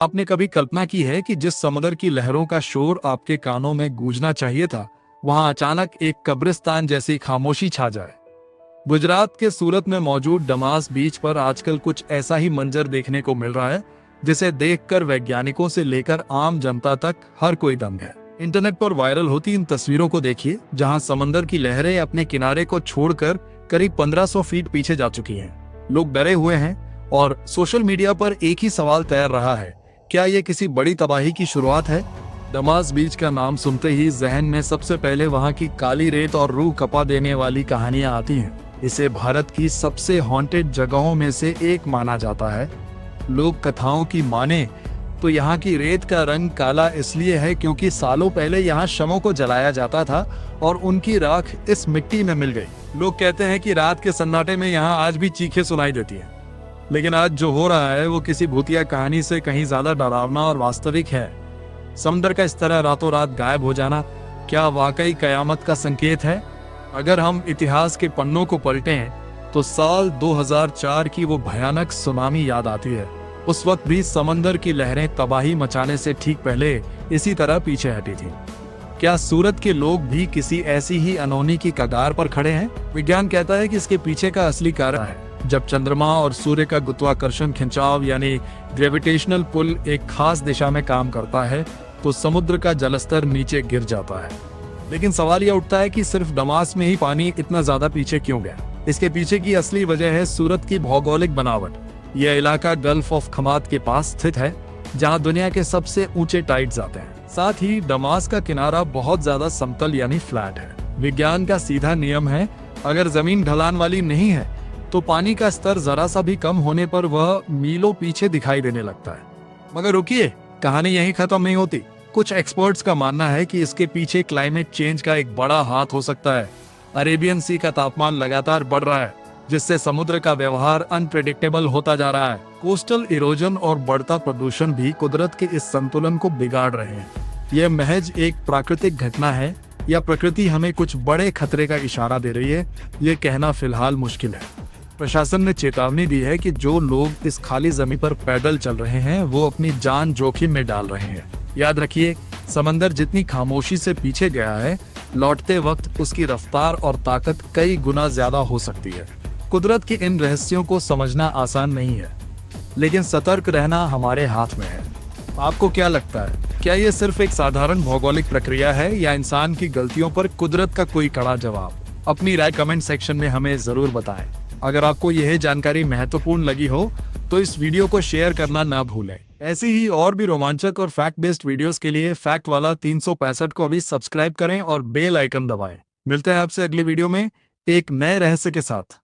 आपने कभी कल्पना की है कि जिस समुद्र की लहरों का शोर आपके कानों में गूंजना चाहिए था, वहां अचानक एक कब्रिस्तान जैसी खामोशी छा जाए। गुजरात के सूरत में मौजूद डमास बीच पर आजकल कुछ ऐसा ही मंजर देखने को मिल रहा है, जिसे देखकर वैज्ञानिकों से लेकर आम जनता तक हर कोई दंग है। इंटरनेट पर वायरल होती इन तस्वीरों को देखिए, जहां समंदर की लहरें अपने किनारे को छोड़कर करीब 1500 फीट पीछे जा चुकी हैं। लोग डरे हुए हैं और सोशल मीडिया पर एक ही सवाल तैर रहा है, क्या ये किसी बड़ी तबाही की शुरुआत है? डमास बीच का नाम सुनते ही जहन में सबसे पहले वहां की काली रेत और रूह कपा देने वाली कहानियां आती हैं। इसे भारत की सबसे हॉन्टेड जगहों में से एक माना जाता है। लोक कथाओं की माने तो यहाँ की रेत का रंग काला इसलिए है क्योंकि सालों पहले यहाँ शवों को जलाया जाता था और उनकी राख इस मिट्टी में मिल गई। लोग कहते हैं कि रात के सन्नाटे में यहाँ आज भी चीखें सुनाई देती हैं। लेकिन आज जो हो रहा है वो किसी भूतिया कहानी से कहीं ज्यादा डरावना और वास्तविक है। समुद्र का इस तरह रातों रात गायब हो जाना क्या वाकई कयामत का संकेत है? अगर हम इतिहास के पन्नों को पलटें तो साल 2004 की वो भयानक सुनामी याद आती है। उस वक्त भी समंदर की लहरें तबाही मचाने से ठीक पहले इसी तरह पीछे हटी थी। क्या सूरत के लोग भी किसी ऐसी ही अनहोनी की कगार पर खड़े हैं? विज्ञान कहता है कि इसके पीछे का असली कारण है जब चंद्रमा और सूर्य का गुरुत्वाकर्षण खिंचाव यानी ग्रेविटेशनल पुल एक खास दिशा में काम करता है तो समुद्र का जलस्तर नीचे गिर जाता है। लेकिन सवाल यह उठता है कि सिर्फ डमास में ही पानी इतना ज्यादा पीछे क्यों गया? इसके पीछे की असली वजह है सूरत की भौगोलिक बनावट। यह इलाका गल्फ ऑफ खमात के पास स्थित है, जहां दुनिया के सबसे ऊंचे टाइड्स आते हैं। साथ ही डमास का किनारा बहुत ज्यादा समतल यानी फ्लैट है। विज्ञान का सीधा नियम है, अगर जमीन ढलान वाली नहीं है तो पानी का स्तर जरा सा भी कम होने पर वह मीलों पीछे दिखाई देने लगता है। मगर रुकिए, कहानी यहीं खत्म नहीं होती। कुछ एक्सपर्ट्स का मानना है कि इसके पीछे क्लाइमेट चेंज का एक बड़ा हाथ हो सकता है। अरेबियन सी का तापमान लगातार बढ़ रहा है, जिससे समुद्र का व्यवहार अनप्रेडिक्टेबल होता जा रहा है। कोस्टल इरोजन और बढ़ता प्रदूषण भी कुदरत के इस संतुलन को बिगाड़ रहे हैं। यह महज एक प्राकृतिक घटना है या प्रकृति हमें कुछ बड़े खतरे का इशारा दे रही है, ये कहना फिलहाल मुश्किल है। प्रशासन ने चेतावनी दी है कि जो लोग इस खाली जमीन पर पैदल चल रहे हैं वो अपनी जान जोखिम में डाल रहे हैं। याद रखिए, समंदर जितनी खामोशी से पीछे गया है, लौटते वक्त उसकी रफ्तार और ताकत कई गुना ज्यादा हो सकती है। कुदरत के इन रहस्यों को समझना आसान नहीं है, लेकिन सतर्क रहना हमारे हाथ में है। आपको क्या लगता है, क्या ये सिर्फ एक साधारण भौगोलिक प्रक्रिया है या इंसान की गलतियों पर कुदरत का कोई कड़ा जवाब? अपनी राय कमेंट सेक्शन में हमें जरूर बताएं। अगर आपको यह जानकारी महत्वपूर्ण लगी हो तो इस वीडियो को शेयर करना ना भूलें। ऐसी ही और भी रोमांचक और फैक्ट बेस्ड वीडियोस के लिए फैक्ट वाला 365 को अभी सब्सक्राइब करें और बेल आइकन दबाएं। मिलते हैं आपसे अगली वीडियो में एक नए रहस्य के साथ।